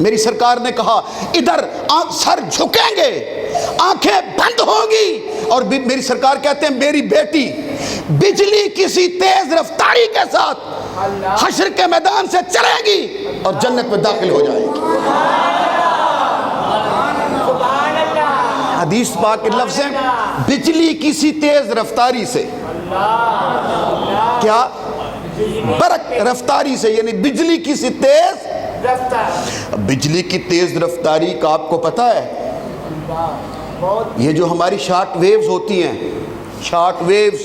میری سرکار نے کہا ادھر سر جھکیں گے، آنکھیں بند ہوں گی، اور میری سرکار کہتے ہیں میری بیٹی بجلی کسی تیز رفتاری کے ساتھ حشر کے میدان سے چلے گی اور جنت میں داخل ہو جائے گی۔ حدیث پاک کے لفظ ہیں بجلی کسی تیز رفتاری سے، کیا برق رفتاری سے، یعنی بجلی کسی تیز رفتاری۔ بجلی کی تیز رفتاری کا آپ کو پتہ ہے، یہ جو ہماری شارٹ ویوز ہوتی ہیں، شارٹ ویوز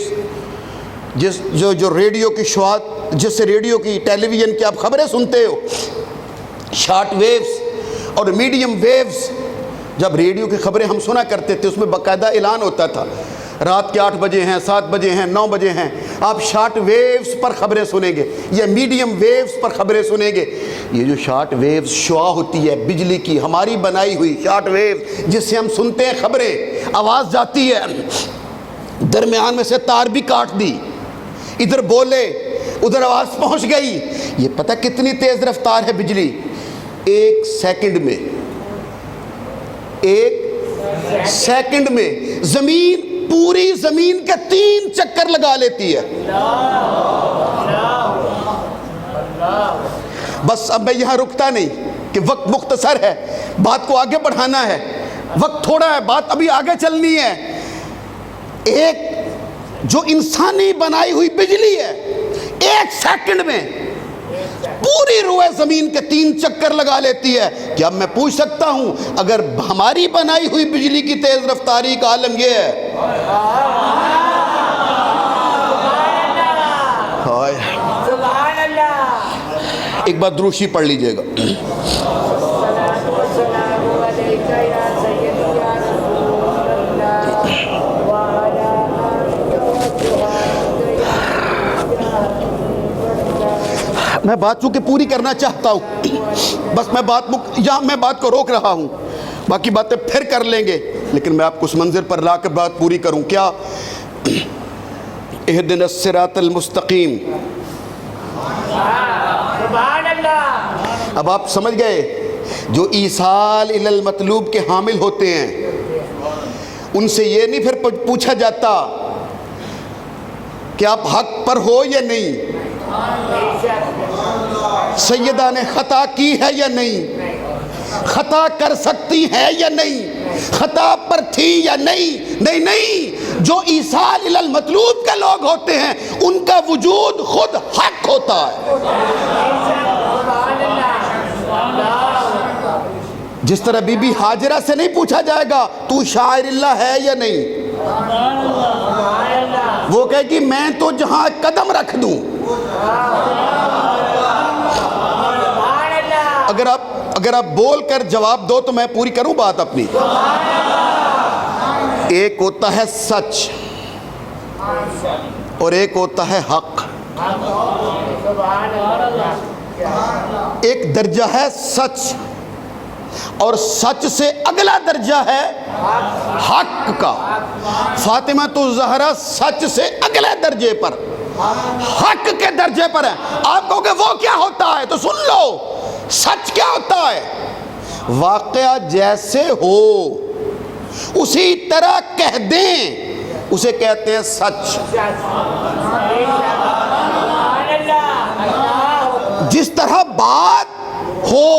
جو ریڈیو کی شعاعت، جس سے ریڈیو کی ٹیلی ویژن کی آپ خبریں سنتے ہو، شارٹ ویوز اور میڈیم ویوز، جب ریڈیو کی خبریں ہم سنا کرتے تھے اس میں باقاعدہ اعلان ہوتا تھا رات کے 8 بجے ہیں، 7 بجے ہیں، 9 بجے ہیں، آپ شارٹ ویوز پر خبریں سنیں گے یا میڈیم ویوز پر خبریں سنیں گے۔ یہ جو شارٹ ویوز شعاع ہوتی ہے بجلی کی، ہماری بنائی ہوئی شارٹ ویوز جس سے ہم سنتے ہیں خبریں، آواز جاتی ہے، درمیان میں سے تار بھی کاٹ دی، ادھر بولے ادھر آواز پہنچ گئی۔ یہ پتہ کتنی تیز رفتار ہے بجلی؟ 1 سیکنڈ میں، 1 سیکنڈ میں زمین، پوری زمین کے 3 چکر لگا لیتی ہے۔ بس اب میں یہاں رکتا نہیں کہ وقت مختصر ہے، بات کو آگے بڑھانا ہے، وقت تھوڑا ہے، بات ابھی آگے چلنی ہے۔ ایک جو انسانی بنائی ہوئی بجلی ہے 1 سیکنڈ میں پوری روئے زمین کے 3 چکر لگا لیتی ہے۔ کیا میں پوچھ سکتا ہوں اگر ہماری بنائی ہوئی بجلی کی تیز رفتاری کا عالم یہ ہے؟ ایک بار دروشی پڑھ لیجئے گا۔ میں بات چونکہ پوری کرنا چاہتا ہوں، بس میں بات کو روک رہا ہوں، باقی باتیں پھر کر لیں گے، لیکن میں آپ کو اس منظر پر لا کر بات پوری کروں۔ کیا اہدنا الصراط المستقیم، اب آپ سمجھ گئے جو ایصال الی المطلوب کے حامل ہوتے ہیں ان سے یہ نہیں پھر پوچھا جاتا کہ آپ حق پر ہو یا نہیں، سیدہ نے خطا کی ہے یا نہیں، خطا کر سکتی ہے یا نہیں، خطا پر تھی یا نہیں، نہیں، جو ایصال الی المطلوب کے لوگ ہوتے ہیں ان کا وجود خود حق ہوتا ہے۔ جس طرح بی بی ہاجرہ سے نہیں پوچھا جائے گا تو شاعر اللہ ہے یا نہیں، وہ کہے کہ میں تو جہاں قدم رکھ دوں۔ اگر آپ بول کر جواب دو تو میں پوری کروں بات اپنی۔ ایک ہوتا ہے سچ اور ایک ہوتا ہے حق۔ ایک درجہ ہے سچ اور سچ سے اگلا درجہ ہے حق کا۔ فاطمہ الزہرا سچ سے اگلے درجے پر، حق کے درجے پر ہے۔ آپ کہو کہ وہ کیا ہوتا ہے تو سن لو، سچ کیا ہوتا ہے؟ واقعہ جیسے ہو اسی طرح کہہ دیں، اسے کہتے ہیں سچ۔ جس طرح بات ہو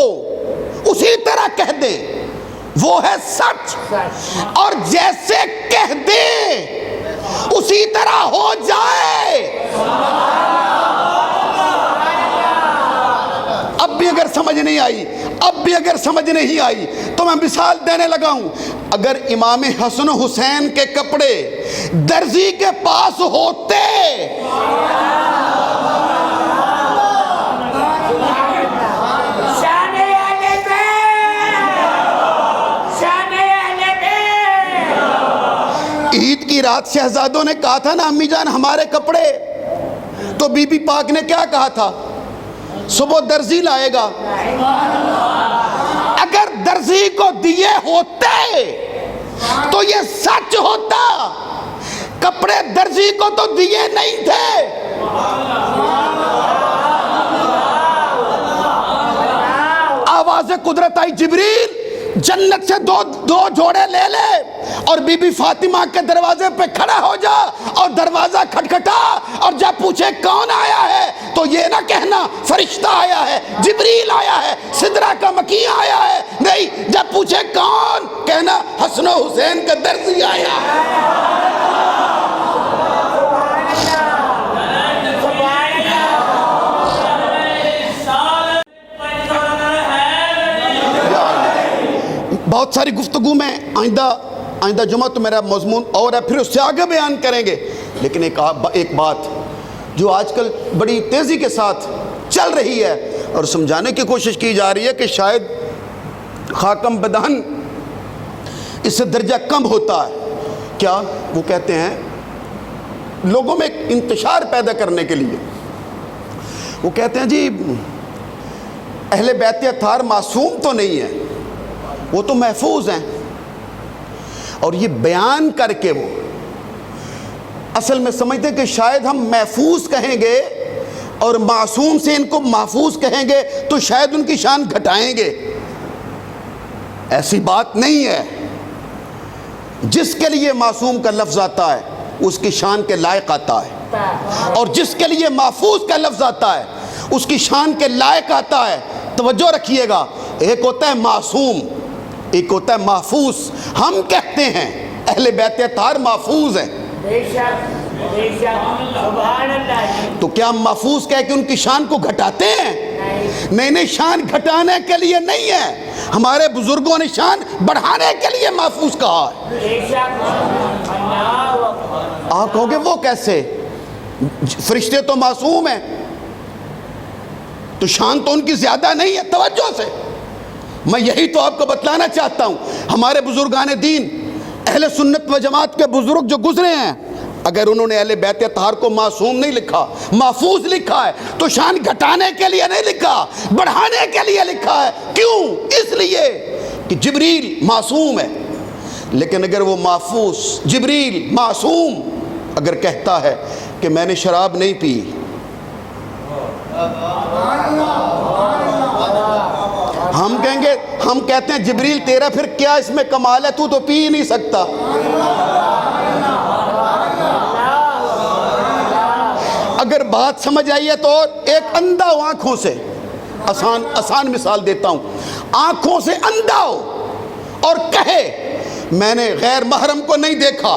اسی طرح کہہ دیں وہ ہے سچ، اور جیسے کہہ دیں اسی طرح ہو جائے۔ اب بھی اگر سمجھ نہیں آئی تو میں مثال دینے لگا ہوں۔ اگر امام حسن و حسین کے کپڑے درزی کے پاس ہوتے عید کی رات شہزادوں نے کہا تھا نا امی جان ہمارے کپڑے، تو بی بی پاک نے کیا کہا تھا؟ صبح درزی لائے گا۔ اگر درزی کو دیے ہوتے تو یہ سچ ہوتا، کپڑے درزی کو تو دیے نہیں تھے۔ آواز قدرت آئی، جبریل جنت سے دو جوڑے لے لے اور بی بی فاطمہ کے دروازے پہ کھڑا ہو جا اور دروازہ کھٹکھٹا، اور جب پوچھے کون آیا ہے تو یہ نہ کہنا فرشتہ آیا ہے، جبریل آیا ہے، سدرہ کا مکی آیا ہے، نہیں، جب پوچھے کون کہنا حسن و حسین کا درزی آیا ہے۔ بہت ساری گفتگو میں آئندہ جمعہ تو میرا مضمون اور ہے، پھر اس سے آگے بیان کریں گے، لیکن ایک بات جو آج کل بڑی تیزی کے ساتھ چل رہی ہے اور سمجھانے کی کوشش کی جا رہی ہے کہ شاید خاکم بدہن اس سے درجہ کم ہوتا ہے، کیا وہ کہتے ہیں لوگوں میں ایک انتشار پیدا کرنے کے لیے، وہ کہتے ہیں جی اہل بیت اطہار معصوم تو نہیں ہیں، وہ تو محفوظ ہیں، اور یہ بیان کر کے وہ اصل میں سمجھتے ہیں کہ شاید ہم محفوظ کہیں گے اور معصوم سے ان کو محفوظ کہیں گے تو شاید ان کی شان گھٹائیں گے۔ ایسی بات نہیں ہے، جس کے لیے معصوم کا لفظ آتا ہے اس کی شان کے لائق آتا ہے، اور جس کے لیے محفوظ کا لفظ آتا ہے اس کی شان کے لائق آتا ہے۔ توجہ رکھیے گا، ایک ہوتا ہے معصوم، ایک ہوتا ہے محفوظ۔ ہم کہتے ہیں اہل بیت اطہار محفوظ ہیں، بے شک سبحان اللہ۔ تو کیا ہم محفوظ کہہ کے ان کی شان کو گھٹاتے ہیں؟ نہیں، شان گھٹانے کے لیے نہیں ہے، ہمارے بزرگوں نے شان بڑھانے کے لیے محفوظ کہا ہے۔ بے شک اللہ اکبر۔ آپ کہو گے وہ کیسے؟ فرشتے تو معصوم ہیں، تو شان تو ان کی زیادہ نہیں ہے۔ توجہ سے میں یہی تو آپ کو بتلانا چاہتا ہوں۔ ہمارے بزرگان دین اہل سنت و جماعت کے بزرگ جو گزرے ہیں، اگر انہوں نے اہل بیت اطہار کو معصوم نہیں لکھا، محفوظ لکھا ہے، تو شان گھٹانے کے لیے نہیں لکھا، بڑھانے کے لیے لکھا ہے۔ کیوں؟ اس لیے کہ جبریل معصوم ہے، لیکن اگر وہ محفوظ جبریل معصوم اگر کہتا ہے کہ میں نے شراب نہیں پی، ہم کہیں گے، ہم کہتے ہیں جبریل تیرا پھر کیا اس میں کمال ہے، تو پی ہی نہیں سکتا۔ اگر بات سمجھ آئی ہے تو ایک اندھا ہو آنکھوں سے، آسان مثال دیتا ہوں، آنکھوں سے اندھا ہو اور کہے میں نے غیر محرم کو نہیں دیکھا،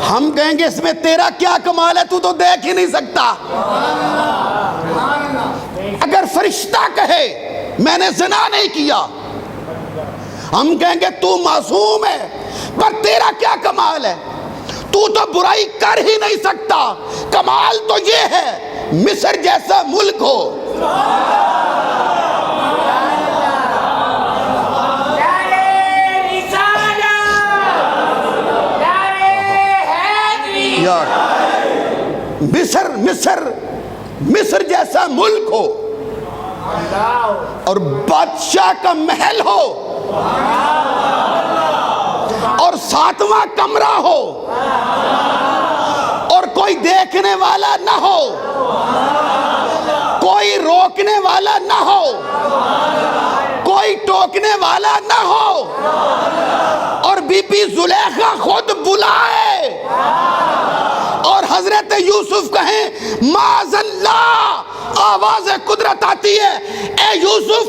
ہم کہیں گے اس میں تیرا کیا کمال ہے، تو دیکھ ہی نہیں سکتا۔ اگر فرشتہ کہے میں نے زنا نہیں کیا، ہم کہیں گے تو معصوم ہے، پر تیرا کیا کمال ہے، تو برائی کر ہی نہیں سکتا۔ کمال تو یہ ہے مصر جیسا ملک ہو، مصر جیسا ملک ہو اور بادشاہ کا محل ہو اور 7واں کمرہ ہو اور کوئی دیکھنے والا نہ ہو، کوئی روکنے والا نہ ہو، کوئی ٹوکنے والا نہ ہو، اور بی بی زلیخا خود بلائے اور حضرت یوسف کہیں معاذ اللہ، آواز قدرت آتی ہے، اے یوسف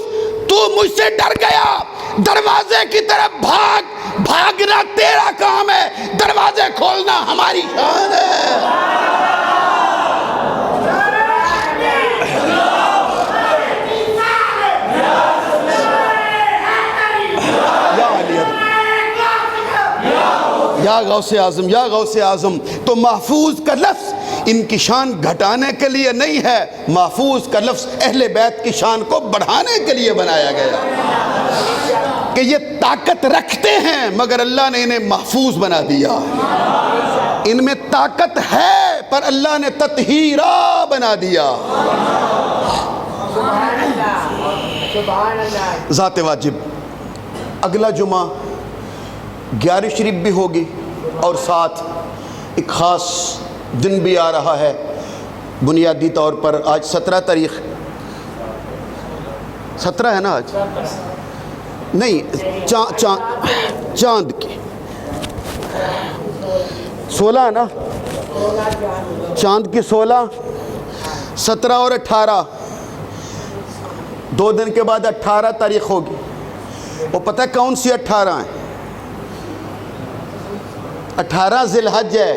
تو مجھ سے ڈر گیا، دروازے کی طرف بھاگ، بھاگنا تیرا کام ہے، دروازے کھولنا ہماری شان ہے۔ یا غوث اعظم، یا غوث اعظم۔ تو محفوظ کا لفظ ان کی شان گھٹانے کے لیے نہیں ہے، محفوظ کا لفظ اہل بیت کی شان کو بڑھانے کے لیے بنایا گیا کہ یہ طاقت رکھتے ہیں مگر اللہ نے انہیں محفوظ بنا دیا۔ ان میں طاقت ہے پر اللہ نے تطہیرہ بنا دیا۔ ذات واجب اگلا جمعہ 11 شریف بھی ہوگی اور ساتھ ایک خاص دن بھی آ رہا ہے بنیادی طور پر۔ آج 17 تاریخ، 17 ہے نا آج؟ نہیں، چاند کی 16 ہے نا، چاند کی 16، 17 اور 18، 2 دن کے بعد 18 تاریخ ہوگی۔ وہ پتہ ہے کون سی 18 ہیں؟ 18 ذی الحج ہے۔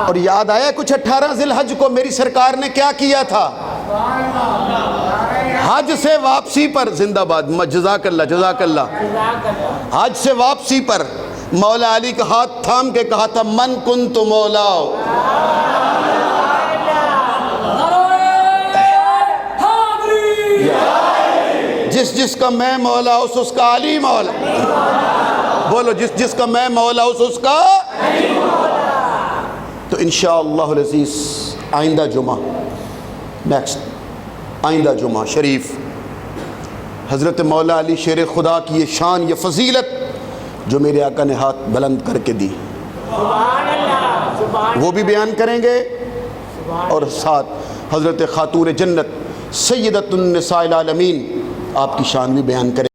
اور یاد آیا کچھ 18 ذی الحج کو میری سرکار نے کیا کیا تھا؟ حج سے واپسی پر، زندہ باد، جزاک اللہ جزاک اللہ، حج سے واپسی پر مولا علی کا ہاتھ تھام کے کہا تھا من کنت مولاو، جس جس کا میں مولا اس کا علی مولا. بولو جس جس کا میں مولا اس کا علی مولا. تو انشاءاللہ العزیز آئندہ جمعہ آئندہ جمعہ شریف حضرت مولا علی شیر خدا کی یہ شان یہ فضیلت جو میرے آقا نے ہاتھ بلند کر کے دی وہ بھی بیان کریں گے، اور ساتھ حضرت خاتون جنت سیدۃ النساء العالمین آپ کی شان بھی بیان کریں